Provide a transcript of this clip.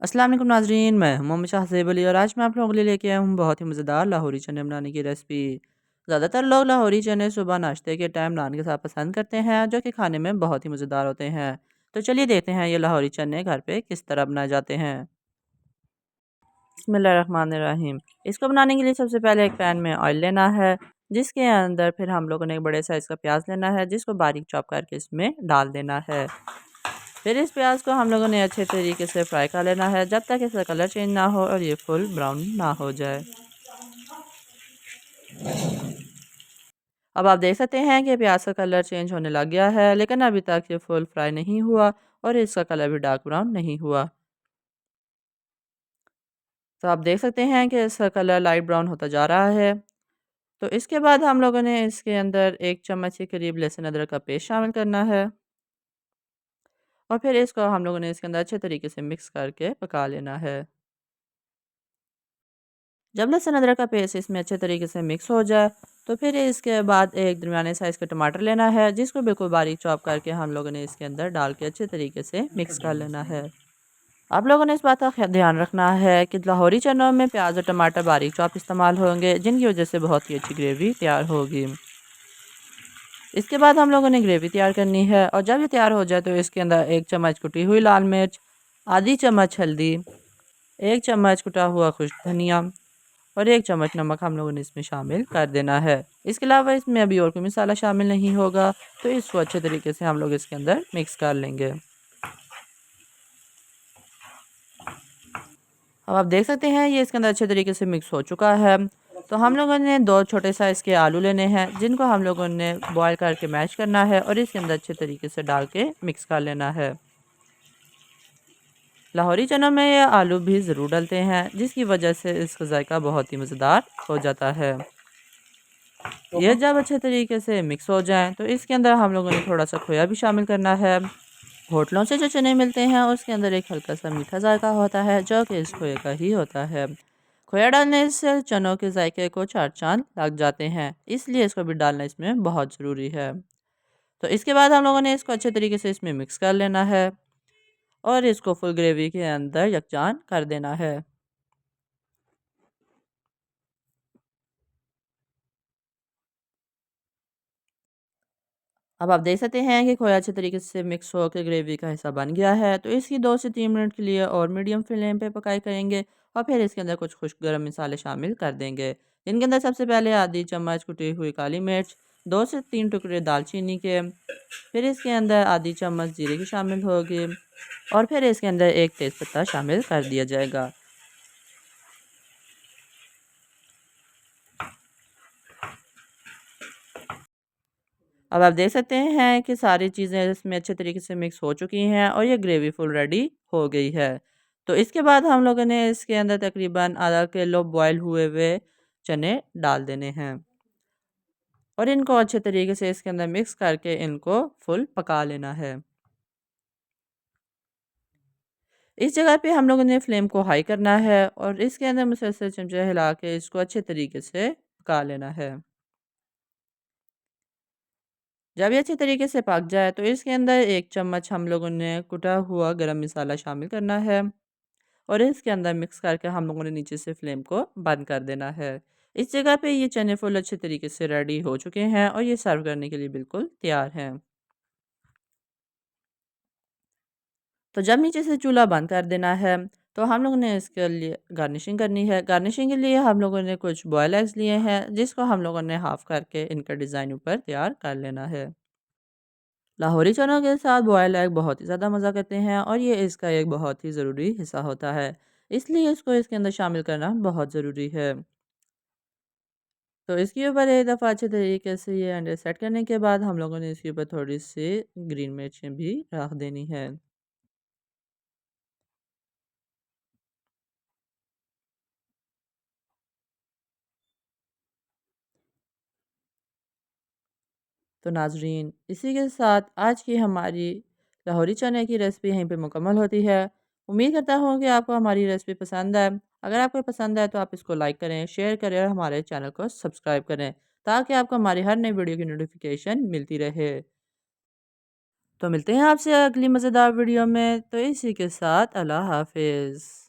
अस्सलाम वालेकुम नाज़रीन, मैं हूं मोहम्मद शाहज़ेब अली और आज मैं आप लोगों के लिए लेके आया हूँ बहुत ही मज़ेदार लाहौरी चने बनाने की रेसिपी। ज़्यादातर लोग लाहौरी चने सुबह नाश्ते के टाइम नान के साथ पसंद करते हैं, जो कि खाने में बहुत ही मज़ेदार होते हैं। तो चलिए देखते हैं ये लाहौरी चने घर पे किस तरह बनाए जाते हैं। बिस्मिल्लाहिर्रहमानिर्रहीम। इसको बनाने के लिए सबसे पहले एक पैन में ऑयल लेना है, जिसके अंदर फिर हम लोगों ने एक बड़े साइज़ का प्याज लेना है, जिसको बारीक चॉप करके इसमें डाल देना है। फिर इस प्याज को हम लोगों ने अच्छे तरीके से फ्राई कर लेना है, जब तक इसका कलर चेंज ना हो और ये फुल ब्राउन ना हो जाए। अब आप देख सकते हैं कि प्याज का कलर चेंज होने लग गया है, लेकिन अभी तक ये फुल फ्राई नहीं हुआ और इसका कलर भी डार्क ब्राउन नहीं हुआ। तो आप देख सकते हैं कि इसका कलर लाइट ब्राउन होता जा रहा है। तो इसके बाद हम लोगों ने इसके अंदर 1 चम्मच के करीब लहसुन अदरक का पेस्ट शामिल करना है और फिर इसको हम लोगों ने इसके अंदर अच्छे तरीके से मिक्स करके पका लेना है। जब लहसुन अदरक का पेस्ट इसमें अच्छे तरीके से मिक्स हो जाए, तो फिर इसके बाद एक दरमियाने साइज़ का टमाटर लेना है, जिसको बिल्कुल बारीक चॉप करके हम लोगों ने इसके अंदर डाल के अच्छे तरीके से मिक्स कर लेना है। आप लोगों ने इस बात का ध्यान रखना है कि लाहौरी चनों में प्याज और टमाटर बारीक चॉप इस्तेमाल होंगे, जिनकी वजह से बहुत ही अच्छी ग्रेवी तैयार होगी। इसके बाद हम लोगों ने ग्रेवी तैयार करनी है और जब ये तैयार हो जाए तो इसके अंदर 1 चम्मच कुटी हुई लाल मिर्च, आधी चम्मच हल्दी, 1 चम्मच कुटा हुआ खुश्क धनिया और 1 चम्मच नमक हम लोगों ने इसमें शामिल कर देना है। इसके अलावा इसमें अभी और कोई मसाला शामिल नहीं होगा, तो इसको अच्छे तरीके से हम लोग इसके अंदर मिक्स कर लेंगे। अब आप देख सकते हैं ये इसके अंदर अच्छे तरीके से मिक्स हो चुका है। तो हम लोगों ने 2 छोटे साइज़ के आलू लेने हैं, जिनको हम लोगों ने बॉयल करके मैश करना है और इसके अंदर अच्छे तरीके से डाल के मिक्स कर लेना है। लाहौरी चनों में ये आलू भी ज़रूर डलते हैं, जिसकी वजह से इसका जायका बहुत ही मज़ेदार हो जाता है। ये जब अच्छे तरीके से मिक्स हो जाएँ, तो इसके अंदर हम लोगों ने थोड़ा-सा खोया भी शामिल करना है। होटलों से जो चने मिलते हैं, उसके अंदर एक हल्का-सा मीठा जायका होता है, जो कि इस खोए का ही होता है। खोया डालने से चनों के जायके को 4 चाँद लग जाते हैं, इसलिए इसको भी डालना इसमें बहुत ज़रूरी है। तो इसके बाद हम लोगों ने इसको अच्छे तरीके से इसमें मिक्स कर लेना है और इसको फुल ग्रेवी के अंदर यकजान कर देना है। अब आप देख सकते हैं कि खोया अच्छे तरीके से मिक्स होकर ग्रेवी का हिस्सा बन गया है, तो इसकी 2 से 3 मिनट के लिए और मीडियम फ्लेम पे पकाई करेंगे और फिर इसके अंदर कुछ खुश्क गरम मसाले शामिल कर देंगे। इनके अंदर सबसे पहले आधी चम्मच कुटी हुई काली मिर्च, 2 से 3 टुकड़े दालचीनी के, फिर इसके अंदर आधी चम्मच जीरे की शामिल होगी और फिर इसके अंदर 1 तेज़पत्ता शामिल कर दिया जाएगा। अब आप देख सकते हैं कि सारी चीज़ें इसमें अच्छे तरीके से मिक्स हो चुकी हैं और ये ग्रेवी फुल रेडी हो गई है। तो इसके बाद हम लोगों ने इसके अंदर तकरीबन आधा किलो बॉयल हुए हुए चने डाल देने हैं और इनको अच्छे तरीके से इसके अंदर मिक्स करके इनको फुल पका लेना है। इस जगह पे हम लोगों ने फ्लेम को हाई करना है और इसके अंदर मुसलसल चमचा हिला के इसको अच्छे तरीके से पका लेना है। जब ये अच्छे तरीके से पक जाए तो इसके अंदर 1 चम्मच हम लोगों ने कुटा हुआ गरम मसाला शामिल करना है और इसके अंदर मिक्स करके हम लोगों ने नीचे से फ्लेम को बंद कर देना है। इस जगह पे ये चने फुल अच्छे तरीके से रेडी हो चुके हैं और ये सर्व करने के लिए बिल्कुल तैयार हैं। तो जब नीचे से चूल्हा बंद कर देना है, तो हम लोगों ने इसके लिए गार्निशिंग करनी है। गार्निशिंग के लिए हम लोगों ने कुछ बॉयल एग्स लिए हैं, जिसको हम लोगों ने हाफ़ करके इनका डिज़ाइन ऊपर तैयार कर लेना है। लाहौरी चनों के साथ बॉयल एग बहुत ही ज़्यादा मज़ा करते हैं और ये इसका एक बहुत ही ज़रूरी हिस्सा होता है। इसलिए इसको इसके अंदर शामिल करना बहुत ज़रूरी है। तो इसके ऊपर एक दफ़ा अच्छे तरीके से ये अंडे सेट करने के बाद हम लोगों ने इसके ऊपर थोड़ी-सी ग्रीन मिर्चें भी रख देनी है। तो नाज़रीन, इसी के साथ आज की हमारी लाहौरी चने की रेसिपी यहीं पे मुकम्मल होती है। उम्मीद करता हूँ कि आपको हमारी रेसिपी पसंद आए। अगर आपको पसंद आए तो आप इसको लाइक करें, शेयर करें और हमारे चैनल को सब्सक्राइब करें, ताकि आपको हमारी हर नई वीडियो की नोटिफ़िकेशन मिलती रहे। तो मिलते हैं आपसे अगली मज़ेदार वीडियो में। तो इसी के साथ अल्लाह हाफ़िज़।